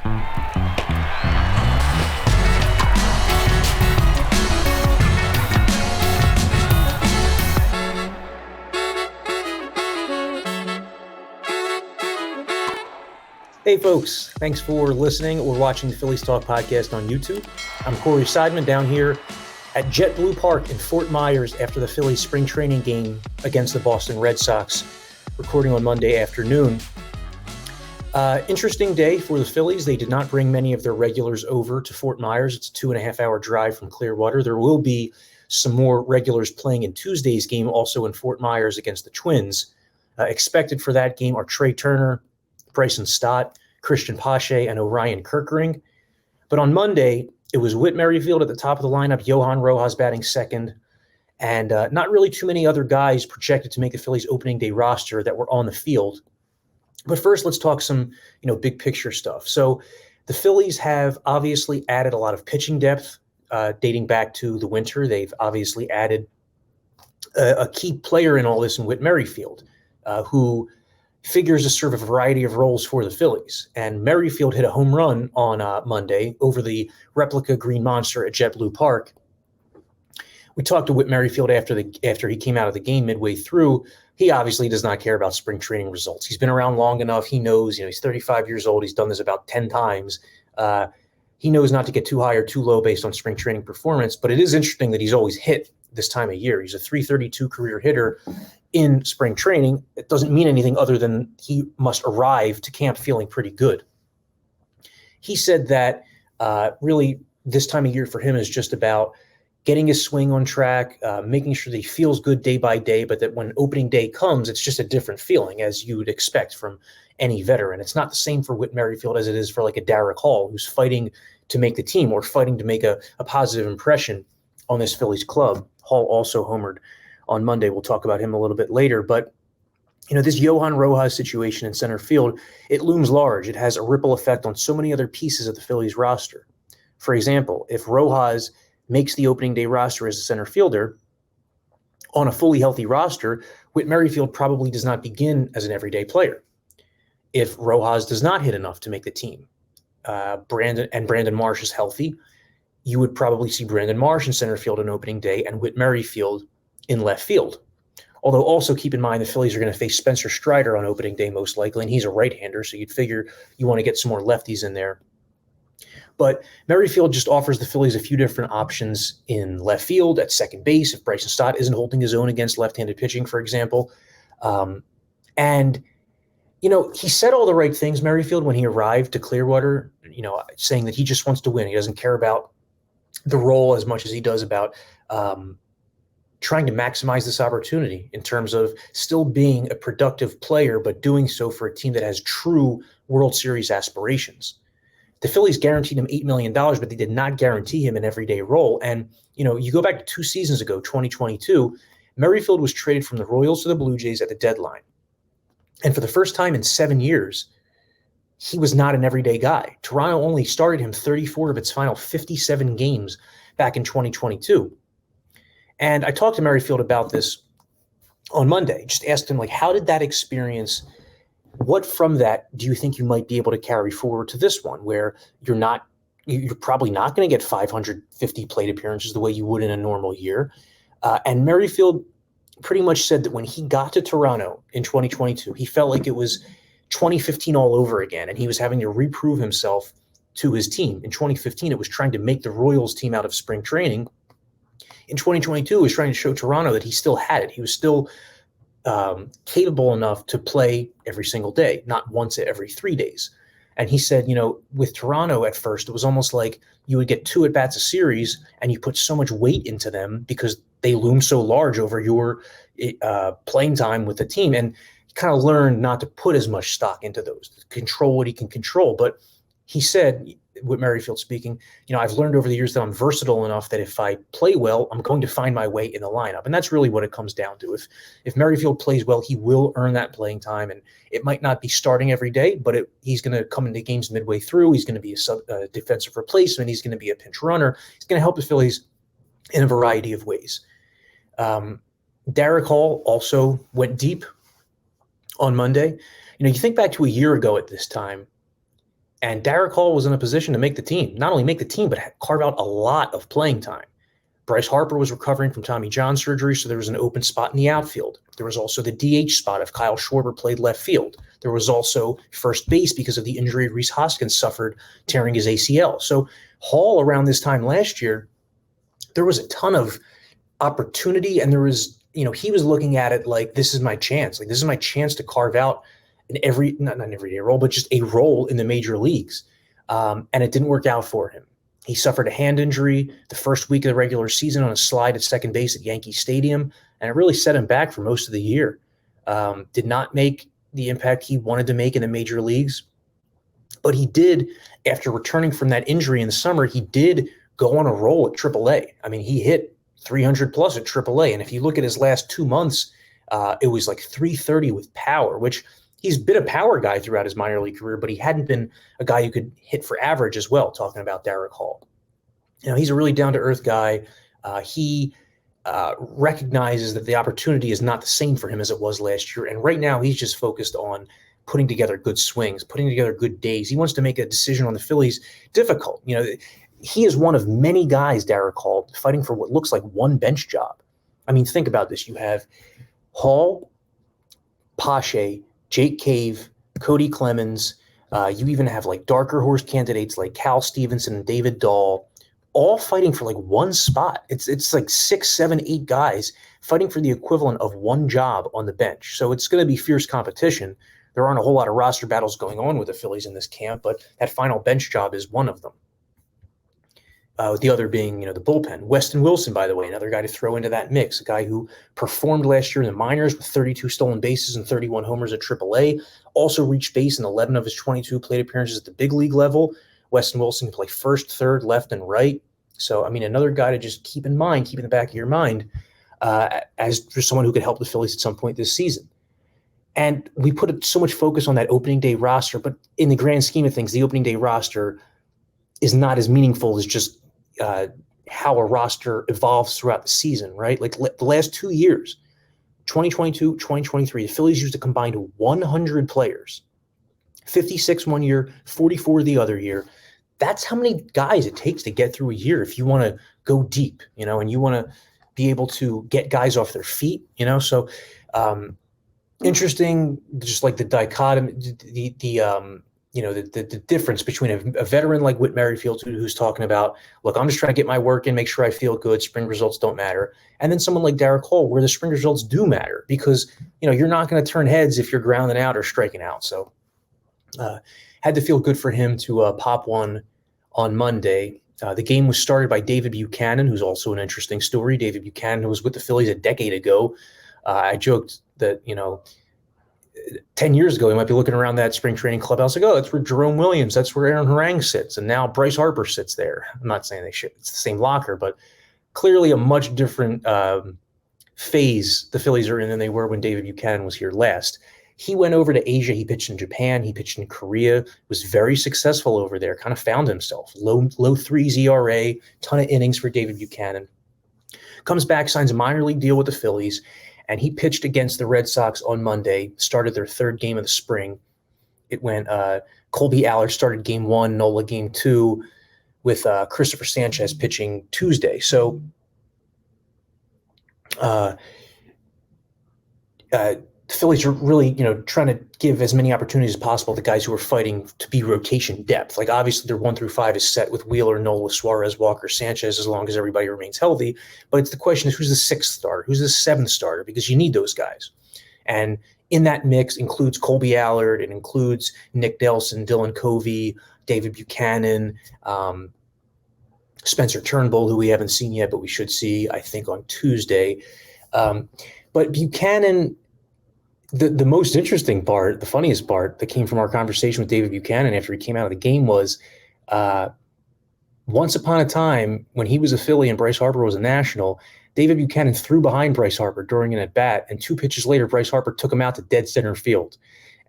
Hey folks, thanks for listening or watching the Phillies Talk Podcast on YouTube. I'm Corey Seidman down here at JetBlue Park in Fort Myers after the Phillies spring training game against the Boston Red Sox, recording on Monday afternoon. Interesting day for the Phillies. They did not bring many of their regulars over to Fort Myers. It's a 2.5-hour drive from Clearwater. There will be some more regulars playing in Tuesday's game, also in Fort Myers against the Twins. Expected for that game are Trey Turner, Bryson Stott, Christian Pache, and Orion Kirkering. But on Monday, it was Whit Merrifield at the top of the lineup, Johan Rojas batting second, and not really too many other guys projected to make the Phillies opening day roster that were on the field. But first, let's talk some, big picture stuff. So the Phillies have obviously added a lot of pitching depth dating back to the winter. They've obviously added a key player in all this in Whit Merrifield, who figures to serve a variety of roles for the Phillies. And Merrifield hit a home run on Monday over the replica Green Monster at JetBlue Park. We talked to Whit Merrifield after he came out of the game midway through. He obviously does not care about spring training results. He's been around long enough. He knows, he's 35 years old. He's done this about 10 times. He knows not to get too high or too low based on spring training performance, but it is interesting that he's always hit this time of year. He's a .332 career hitter in spring training. It doesn't mean anything other than he must arrive to camp feeling pretty good. He said that really this time of year for him is just about getting his swing on track, making sure that he feels good day by day, but that when opening day comes, it's just a different feeling, as you would expect from any veteran. It's not the same for Whit Merrifield as it is for like a Derek Hall, who's fighting to make the team or fighting to make a positive impression on this Phillies club. Hall also homered on Monday. We'll talk about him a little bit later. But, this Johan Rojas situation in center field, it looms large. It has a ripple effect on so many other pieces of the Phillies roster. For example, if Rojas makes the opening day roster as a center fielder, on a fully healthy roster, Whit Merrifield probably does not begin as an everyday player. If Rojas does not hit enough to make the team, Brandon Marsh is healthy, you would probably see Brandon Marsh in center field on opening day and Whit Merrifield in left field. Although also keep in mind the Phillies are going to face Spencer Strider on opening day most likely, and he's a right-hander, so you'd figure you want to get some more lefties in there. But Merrifield just offers the Phillies a few different options in left field, at second base, if Bryson Stott isn't holding his own against left-handed pitching, for example. He said all the right things, Merrifield, when he arrived to Clearwater, saying that he just wants to win. He doesn't care about the role as much as he does about trying to maximize this opportunity in terms of still being a productive player, but doing so for a team that has true World Series aspirations. The Phillies guaranteed him $8 million, but they did not guarantee him an everyday role. And, you go back to 2 seasons ago, 2022, Merrifield was traded from the Royals to the Blue Jays at the deadline. And for the first time in 7 years, he was not an everyday guy. Toronto only started him 34 of its final 57 games back in 2022. And I talked to Merrifield about this on Monday, just asked him, how did that experience, what from that do you think you might be able to carry forward to this one, where you're probably not going to get 550 plate appearances the way you would in a normal year? And Merrifield pretty much said that when he got to Toronto in 2022, he felt like it was 2015 all over again, and he was having to reprove himself to his team. In 2015, it was trying to make the Royals team out of spring training. In 2022, it was trying to show Toronto that he still had it. He was still capable enough to play every single day, not once every 3 days. And he said, with Toronto at first, it was almost like you would get 2 at-bats a series and you put so much weight into them because they loom so large over your playing time with the team. And he kind of learned not to put as much stock into those, to control what he can control. But he said, with Merrifield speaking, I've learned over the years that I'm versatile enough that if I play well, I'm going to find my way in the lineup. And that's really what it comes down to. If Merrifield plays well, he will earn that playing time. And it might not be starting every day, but he's going to come into games midway through. He's going to be a defensive replacement. He's going to be a pinch runner. He's going to help the Phillies in a variety of ways. Derek Hall also went deep on Monday. You think back to a year ago at this time, And Derek Hall was in a position to make the team, not only make the team, but carve out a lot of playing time. Bryce Harper was recovering from Tommy John surgery, so there was an open spot in the outfield. There was also the DH spot if Kyle Schwarber played left field. There was also first base because of the injury Rhys Hoskins suffered tearing his ACL. So Hall, around this time last year, there was a ton of opportunity, and there was, he was looking at it like, this is my chance. Like, this is my chance to carve out not an everyday role, but just a role in the major leagues. And it didn't work out for him. He suffered a hand injury the first week of the regular season on a slide at second base at Yankee Stadium, and it really set him back for most of the year. Did not make the impact he wanted to make in the major leagues, but he did, after returning from that injury in the summer, he did go on a roll at AAA. I mean, he hit 300 plus at AAA, and if you look at his last 2 months, it was like 330 with power, which he's been a power guy throughout his minor league career, but he hadn't been a guy who could hit for average as well, talking about Derek Hall. He's a really down-to-earth guy. He recognizes that the opportunity is not the same for him as it was last year. And right now he's just focused on putting together good swings, putting together good days. He wants to make a decision on the Phillies difficult. He is one of many guys, Derek Hall, fighting for what looks like one bench job. I mean, think about this. You have Hall, Pache, Jake Cave, Cody Clemens. You even have like darker horse candidates like Cal Stevenson and David Dahl, all fighting for like one spot. It's like 6, 7, 8 guys fighting for the equivalent of one job on the bench. So it's going to be fierce competition. There aren't a whole lot of roster battles going on with the Phillies in this camp, but that final bench job is one of them. The other being, the bullpen. Weston Wilson, by the way, another guy to throw into that mix, a guy who performed last year in the minors with 32 stolen bases and 31 homers at AAA, also reached base in 11 of his 22 plate appearances at the big league level. Weston Wilson can play first, third, left, and right. So, I mean, another guy to just keep in mind, keep in the back of your mind, as just someone who could help the Phillies at some point this season. And we put so much focus on that opening day roster, but in the grand scheme of things, the opening day roster is not as meaningful as just how a roster evolves throughout the season, right? Like the last 2 years, 2022, 2023, the Phillies used a combined 100 players, 56 one year, 44 the other year. That's how many guys it takes to get through a year if you want to go deep, and you want to be able to get guys off their feet, So interesting, just like the dichotomy, the difference between a veteran like Whit Merrifield, who's talking about, look, I'm just trying to get my work in, make sure I feel good, spring results don't matter. And then someone like Derek Hall, where the spring results do matter because, you're not going to turn heads if you're grounding out or striking out. So had to feel good for him to pop one on Monday. The game was started by David Buchanan, who's also an interesting story. David Buchanan, who was with the Phillies a decade ago. I joked that, 10 years ago, he might be looking around that spring training clubhouse like, oh, that's where Jerome Williams, that's where Aaron Harang sits. And now Bryce Harper sits there. I'm not saying it's the same locker, but clearly a much different phase the Phillies are in than they were when David Buchanan was here last. He went over to Asia. He pitched in Japan. He pitched in Korea, was very successful over there, kind of found himself. Low threes ERA, ton of innings for David Buchanan. Comes back, signs a minor league deal with the Phillies, and he pitched against the Red Sox on Monday, started their third game of the spring. It went Colby Allard started game 1, Nola game 2, with Christopher Sanchez pitching Tuesday. So the Phillies are really, trying to give as many opportunities as possible to guys who are fighting to be rotation depth. Like, obviously, their 1 through 5 is set with Wheeler, Nola, Suarez, Walker, Sanchez, as long as everybody remains healthy. But it's the question is, who's the 6th starter? Who's the 7th starter? Because you need those guys. And in that mix includes Colby Allard. It includes Nick Nelson, Dylan Covey, David Buchanan, Spencer Turnbull, who we haven't seen yet, but we should see, I think, on Tuesday. But Buchanan, the most interesting part, the funniest part that came from our conversation with David Buchanan after he came out of the game was once upon a time when he was a Philly and Bryce Harper was a National, David Buchanan threw behind Bryce Harper during an at-bat, and 2 pitches later, Bryce Harper took him out to dead center field.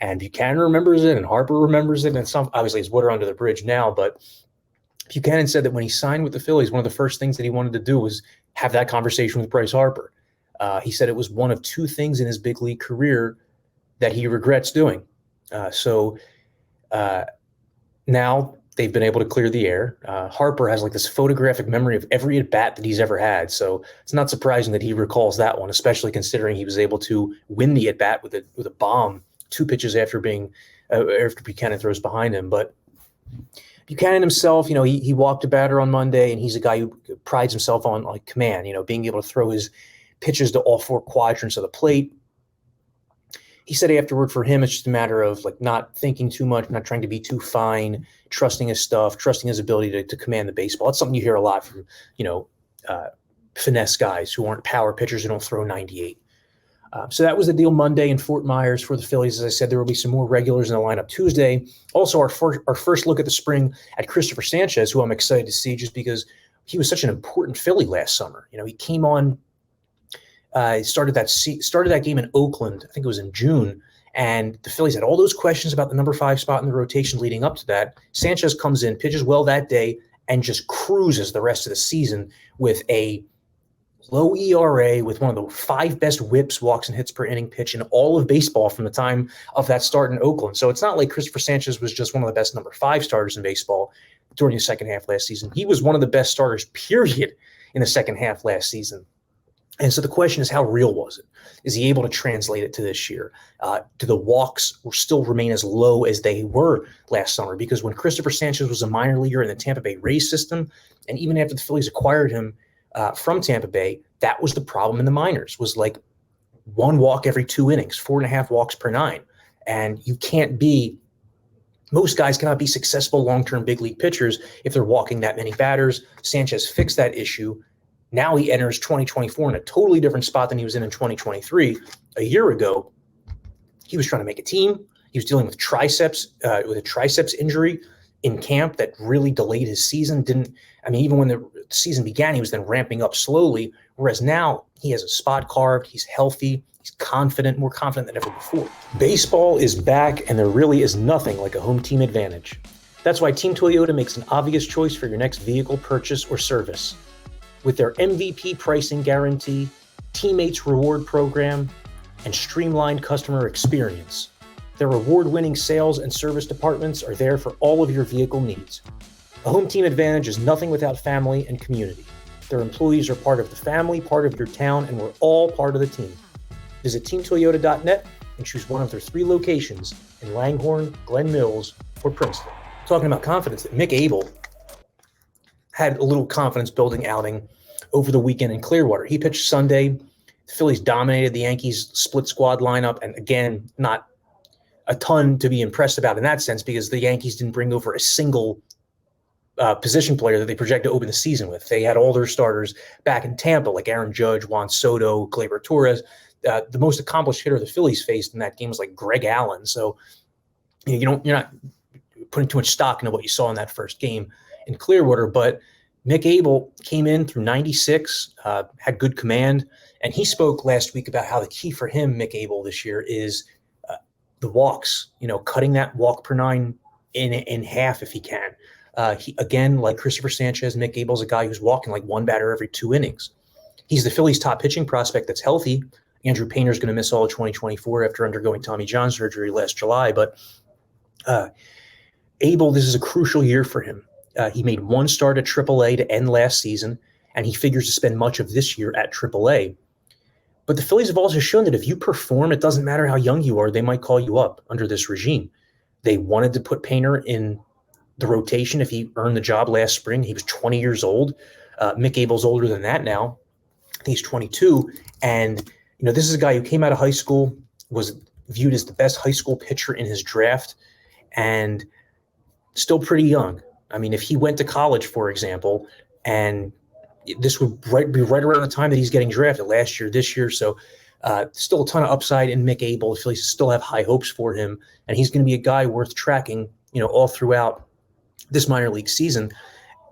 And Buchanan remembers it, and Harper remembers it, and obviously it's water under the bridge now, but Buchanan said that when he signed with the Phillies, one of the first things that he wanted to do was have that conversation with Bryce Harper. He said it was one of 2 things in his big league career that he regrets doing. So Now they've been able to clear the air. Harper has like this photographic memory of every at-bat that he's ever had. So it's not surprising that he recalls that one, especially considering he was able to win the at-bat with a bomb 2 pitches after Buchanan throws behind him. But Buchanan himself, he walked a batter on Monday, and he's a guy who prides himself on like command, being able to throw his pitches to all 4 quadrants of the plate. He said afterward for him, it's just a matter of like not thinking too much, not trying to be too fine, trusting his stuff, trusting his ability to command the baseball. It's something you hear a lot from, finesse guys who aren't power pitchers who don't throw 98. So that was the deal Monday in Fort Myers for the Phillies. As I said, there will be some more regulars in the lineup Tuesday. Also, our first look at the spring at Christopher Sanchez, who I'm excited to see just because he was such an important Philly last summer. He came on, started that game in Oakland. I think it was in June, and the Phillies had all those questions about the number 5 spot in the rotation leading up to that. Sanchez comes in, pitches well that day, and just cruises the rest of the season with a low ERA, with one of the 5 best whips, walks and hits per inning pitch in all of baseball from the time of that start in Oakland. So it's not like Christopher Sanchez was just one of the best number 5 starters in baseball during the second half last season. He was one of the best starters, period, in the second half last season. And so the question is, how real was it? Is he able to translate it to this year? Do the walks still remain as low as they were last summer? Because when Christopher Sanchez was a minor leaguer in the Tampa Bay Rays system, and even after the Phillies acquired him from Tampa Bay, that was the problem in the minors, was like 1 walk every 2 innings, 4.5 walks per 9. And most guys cannot be successful long-term big league pitchers if they're walking that many batters. Sanchez fixed that issue. Now he enters 2024 in a totally different spot than he was in 2023. A year ago, he was trying to make a team. He was dealing with a triceps injury in camp that really delayed his season. Even when the season began, he was then ramping up slowly. Whereas now he has a spot carved. He's healthy. He's confident, more confident than ever before. Baseball is back, and there really is nothing like a home team advantage. That's why Team Toyota makes an obvious choice for your next vehicle purchase or service. With their MVP pricing guarantee, teammates reward program, and streamlined customer experience, their award-winning sales and service departments are there for all of your vehicle needs. A home team advantage is nothing without family and community. Their employees are part of the family, part of your town, and we're all part of the team. Visit teamtoyota.net and choose one of their 3 locations in Langhorne, Glen Mills, or Princeton. Talking about confidence, that Mick Abel had a little confidence-building outing over the weekend in Clearwater. He pitched Sunday. The Phillies dominated the Yankees' split squad lineup, and again, not a ton to be impressed about in that sense because the Yankees didn't bring over a single position player that they project to open the season with. They had all their starters back in Tampa, like Aaron Judge, Juan Soto, Gleyber Torres. The most accomplished hitter the Phillies faced in that game was like Greg Allen. So you're not putting too much stock into what you saw in that first game in Clearwater, but Mick Abel came in through 96, had good command, and he spoke last week about how the key for him, Mick Abel, this year is the walks, cutting that walk per 9 in half if he can. He, again, like Christopher Sanchez, Mick Abel's a guy who's walking like 1 batter every 2 innings. He's the Phillies' top pitching prospect that's healthy. Andrew Painter's going to miss all of 2024 after undergoing Tommy John surgery last July, but Abel, this is a crucial year for him. He made 1 start at AAA to end last season, and he figures to spend much of this year at AAA. But the Phillies have also shown that if you perform, it doesn't matter how young you are, they might call you up under this regime. They wanted to put Painter in the rotation if he earned the job last spring. He was 20 years old. Mick Abel's older than that now. I think he's 22. And, this is a guy who came out of high school, was viewed as the best high school pitcher in his draft, and still pretty young. If he went to college, for example, and this would be right around the time that he's getting drafted last year, this year. So still a ton of upside in Mick Abel. The Phillies still have high hopes for him, and he's going to be a guy worth tracking, all throughout this minor league season.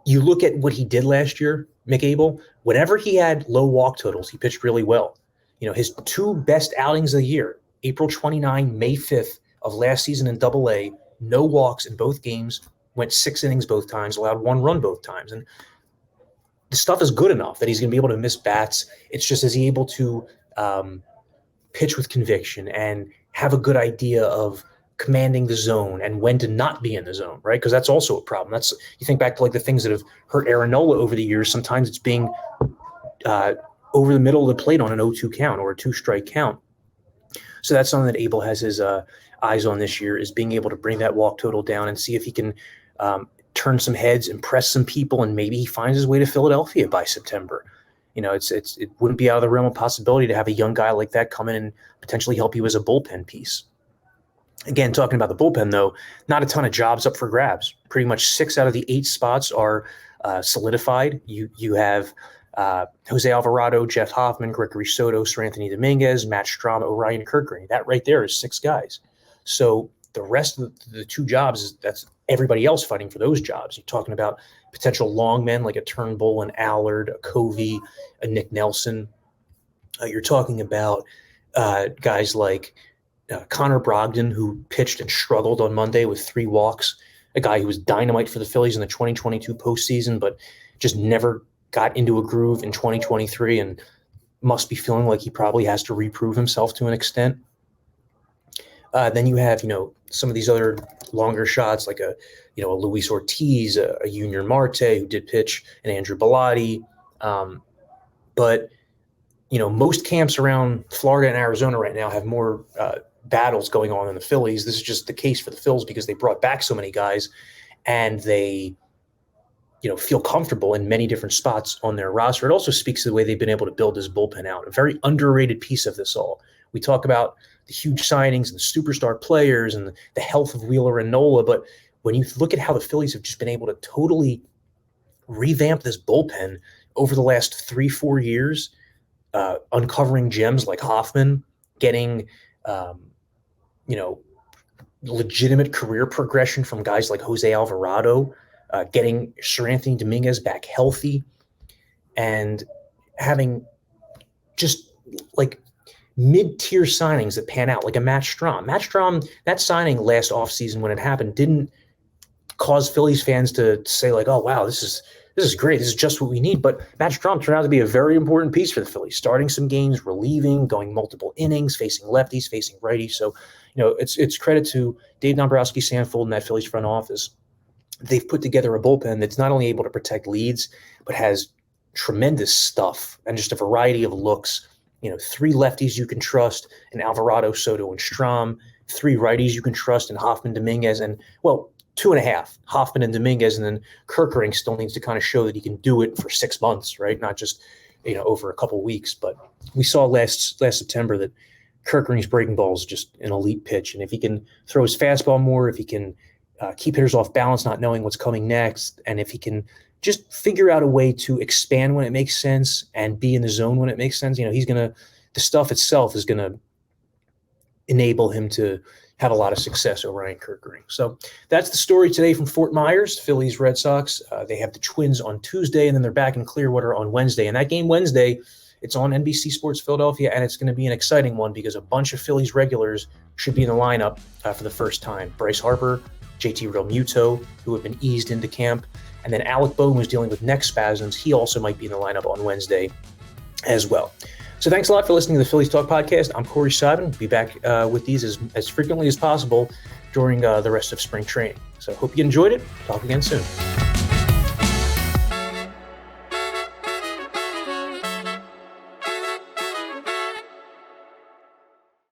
You look at what he did last year, Mick Abel, whenever he had low walk totals, he pitched really well. His 2 best outings of the year, April 29, May 5th of last season in AA, no walks in both games, went 6 innings both times, allowed 1 run both times. And the stuff is good enough that he's going to be able to miss bats. It's just, is he able to pitch with conviction and have a good idea of commanding the zone and when to not be in the zone, right? Because that's also a problem. You think back to like the things that have hurt Aaron Nola over the years. Sometimes it's being over the middle of the plate on an 0-2 count or a 2-strike count. So that's something that Abel has his eyes on this year, is being able to bring that walk total down and see if he can turn some heads, impress some people, and maybe he finds his way to Philadelphia by September. It wouldn't be out of the realm of possibility to have a young guy like that come in and potentially help you as a bullpen piece. Again, talking about the bullpen, though, not a ton of jobs up for grabs. Pretty much 6 out of the 8 spots are solidified. You have Jose Alvarado, Jeff Hoffman, Gregory Soto, Sir Anthony Dominguez, Matt Strahm, Orion Kirkgren. That right there is 6 guys. So the rest of the 2 jobs, that's everybody else fighting for those jobs. You're talking about potential long men like a Turnbull, an Allard, a Covey, a Nick Nelson. You're talking about guys like Connor Brogdon, who pitched and struggled on Monday with 3 walks, a guy who was dynamite for the Phillies in the 2022 postseason, but just never got into a groove in 2023 and must be feeling like he probably has to reprove himself to an extent. Then you have, some of these other longer shots like a Luis Ortiz, a Junior Marte who did pitch, and Andrew Bellotti. But most camps around Florida and Arizona right now have more battles going on than the Phillies. This is just the case for the Phils because they brought back so many guys and they feel comfortable in many different spots on their roster. It also speaks to the way they've been able to build this bullpen out. A very underrated piece of this all. We talk about the huge signings and the superstar players and the health of Wheeler and Nola, but when you look at how the Phillies have just been able to totally revamp this bullpen over the last 3-4 years, uncovering gems like Hoffman, getting legitimate career progression from guys like Jose Alvarado, getting Sir Anthony Dominguez back healthy, and having just like mid-tier signings that pan out, like a Matt Strahm. Matt Strahm, that signing last offseason when it happened didn't cause Phillies fans to say like, oh, wow, this is great. This is just what we need. But Matt Strahm turned out to be a very important piece for the Phillies, starting some games, relieving, going multiple innings, facing lefties, facing righties. So, it's credit to Dave Dombrowski, Sanford, and that Phillies front office. They've put together a bullpen that's not only able to protect leads, but has tremendous stuff and just a variety of looks. 3 lefties you can trust in Alvarado, Soto, and Strahm, 3 righties you can trust in Hoffman, Dominguez, and, 2.5, Hoffman and Dominguez, and then Kirkgren still needs to kind of show that he can do it for 6 months, right? Not just, over a couple weeks. But we saw last September that Kirkgren's breaking ball is just an elite pitch. And if he can throw his fastball more, if he can keep hitters off balance, not knowing what's coming next, and if he can just figure out a way to expand when it makes sense and be in the zone when it makes sense, the stuff itself is going to enable him to have a lot of success over Ryan Kirkgren. So that's the story today from Fort Myers, Phillies, Red Sox. They have the Twins on Tuesday, and then they're back in Clearwater on Wednesday. And that game Wednesday, it's on NBC Sports Philadelphia, and it's going to be an exciting one because a bunch of Phillies regulars should be in the lineup for the first time. Bryce Harper, JT Realmuto, who have been eased into camp, and then Alec Bohm, who's dealing with neck spasms. He also might be in the lineup on Wednesday as well. So thanks a lot for listening to the Phillies Talk Podcast. I'm Corey Simon. Be back with these as frequently as possible during the rest of spring training. So hope you enjoyed it. Talk again soon.